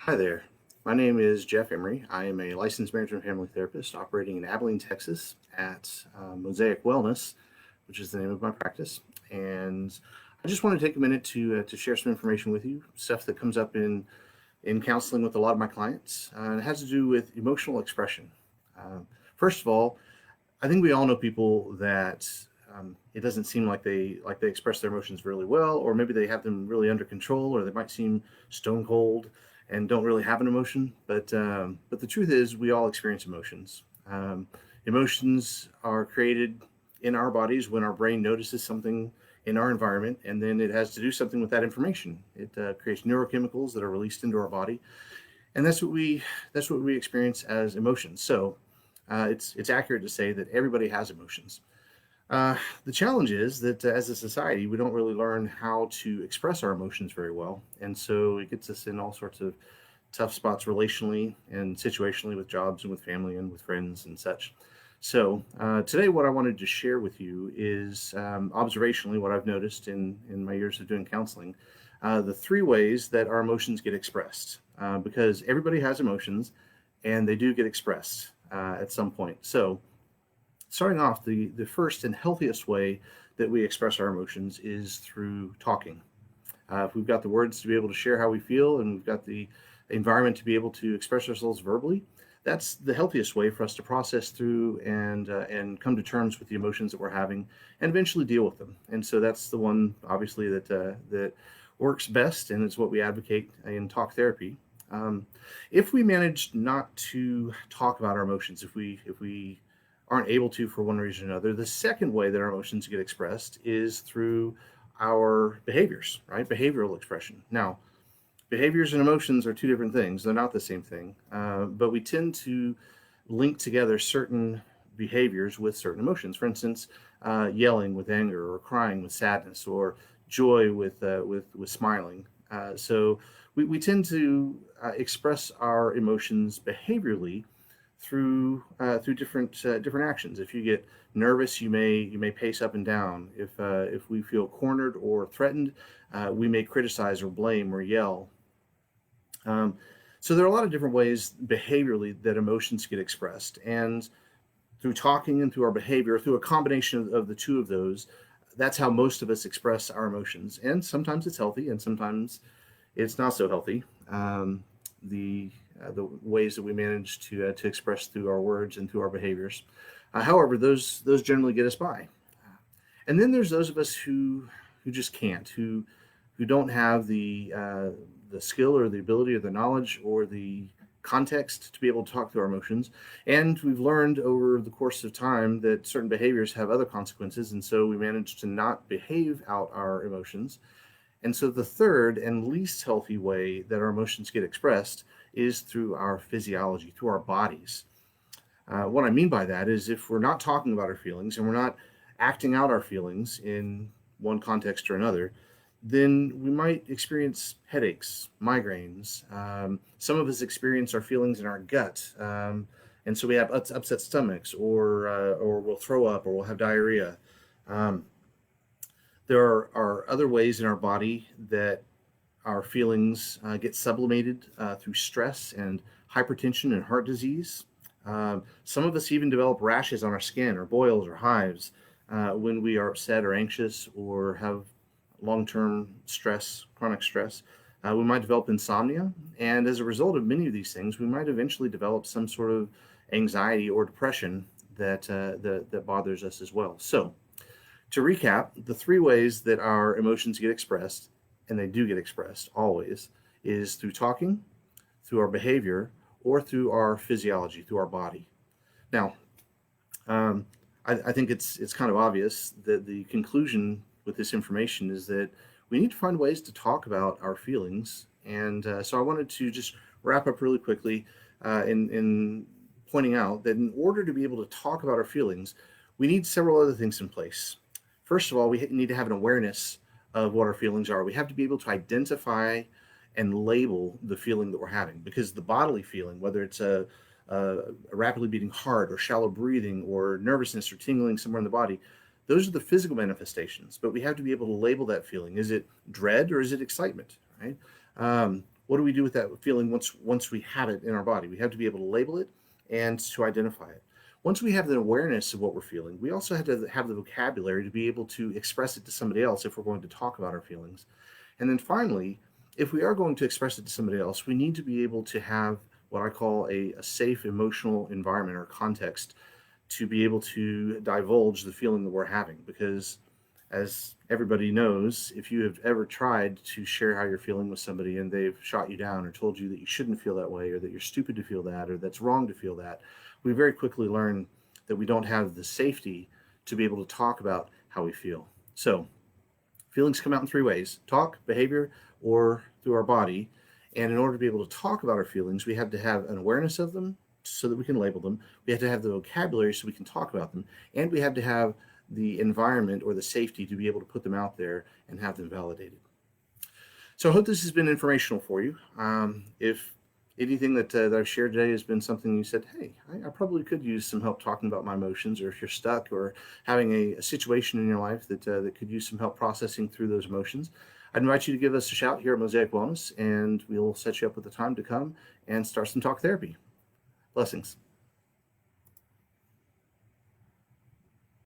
Hi there. My name is Jeff Emery. I am a licensed marriage and family therapist operating in Abilene, Texas at Mosaic Wellness, which is the name of my practice. And I just want to take a minute to share some information with you, stuff that comes up in counseling with a lot of my clients. It has to do with emotional expression. Uh, First of all, I think we all know people that it doesn't seem like they express their emotions really well, or maybe they have them really under control, or they might seem stone cold and don't really have an emotion. But the truth is, we all experience emotions. Emotions are created in our bodies when our brain notices something in our environment, and then it has to do something with that information. It creates neurochemicals that are released into our body, and that's what we experience as emotions. So it's accurate to say that everybody has emotions. Uh, the challenge is that as a society, we don't really learn how to express our emotions very well, and so it gets us in all sorts of tough spots relationally and situationally with jobs and with family and with friends and such. So today, what I wanted to share with you is observationally what I've noticed in my years of doing counseling, the three ways that our emotions get expressed, because everybody has emotions, and they do get expressed at some point. So starting off, the first and healthiest way that we express our emotions is through talking. If we've got the words to be able to share how we feel, and we've got the environment to be able to express ourselves verbally, that's the healthiest way for us to process through and come to terms with the emotions that we're having, and eventually deal with them. And so that's the one, obviously, that works best, and it's what we advocate in talk therapy. Um, if we manage not to talk about our emotions, if we aren't able to for one reason or another, the second way that our emotions get expressed is through our behaviors, right? Behavioral expression. Now, behaviors and emotions are two different things. They're not the same thing, but we tend to link together certain behaviors with certain emotions. For instance, yelling with anger, or crying with sadness, or joy with smiling. So we tend to express our emotions behaviorally through different actions. If you get nervous, you may pace up and down. If we feel cornered or threatened, we may criticize or blame or yell. Um, so there are a lot of different ways behaviorally that emotions get expressed, and through talking and through our behavior, through a combination of the two of those, that's how most of us express our emotions. And sometimes it's healthy, and sometimes it's not so healthy. The ways that we manage to express through our words and through our behaviors. However, those generally get us by. And then there's those of us who just can't, who don't have the skill or the ability or the knowledge or the context to be able to talk through our emotions. And we've learned over the course of time that certain behaviors have other consequences, and so we manage to not behave out our emotions. And so the third and least healthy way that our emotions get expressed is through our physiology, through our bodies. What I mean by that is, if we're not talking about our feelings and we're not acting out our feelings in one context or another, then we might experience headaches, migraines. Some of us experience our feelings in our gut, and so we have upset stomachs, or we'll throw up, or we'll have diarrhea. Um, there are other ways in our body that our feelings get sublimated through stress and hypertension and heart disease. Some of us even develop rashes on our skin, or boils, or hives when we are upset or anxious or have long term stress, chronic stress. We might develop insomnia. And as a result of many of these things, we might eventually develop some sort of anxiety or depression that bothers us as well. So, to recap, the three ways that our emotions get expressed, and they do get expressed always, is through talking, through our behavior, or through our physiology, through our body. Now, um, I think it's kind of obvious that the conclusion with this information is that we need to find ways to talk about our feelings. And so I wanted to just wrap up really quickly in pointing out that in order to be able to talk about our feelings, we need several other things in place. First of all, we need to have an awareness of what our feelings are. We have to be able to identify and label the feeling that we're having, because the bodily feeling, whether it's a rapidly beating heart, or shallow breathing, or nervousness, or tingling somewhere in the body, those are the physical manifestations. But we have to be able to label that feeling. Is it dread, or is it excitement? Right? what do we do with that feeling once we have it in our body? We have to be able to label it and to identify it. Once we have the awareness of what we're feeling, we also have to have the vocabulary to be able to express it to somebody else if we're going to talk about our feelings. And then finally, if we are going to express it to somebody else, we need to be able to have what I call a safe emotional environment or context to be able to divulge the feeling that we're having. Because as everybody knows, if you have ever tried to share how you're feeling with somebody and they've shot you down or told you that you shouldn't feel that way or that you're stupid to feel that or that's wrong to feel that, we very quickly learn that we don't have the safety to be able to talk about how we feel. So, feelings come out in three ways: talk, behavior, or through our body. And in order to be able to talk about our feelings, we have to have an awareness of them so that we can label them. We have to have the vocabulary so we can talk about them. And we have to have the environment or the safety to be able to put them out there and have them validated. So I hope this has been informational for you. If anything that I've shared today has been something you said, hey, I probably could use some help talking about my emotions, or if you're stuck or having a situation in your life that could use some help processing through those emotions, I'd invite you to give us a shout here at Mosaic Wellness, and we'll set you up with the time to come and start some talk therapy. Blessings.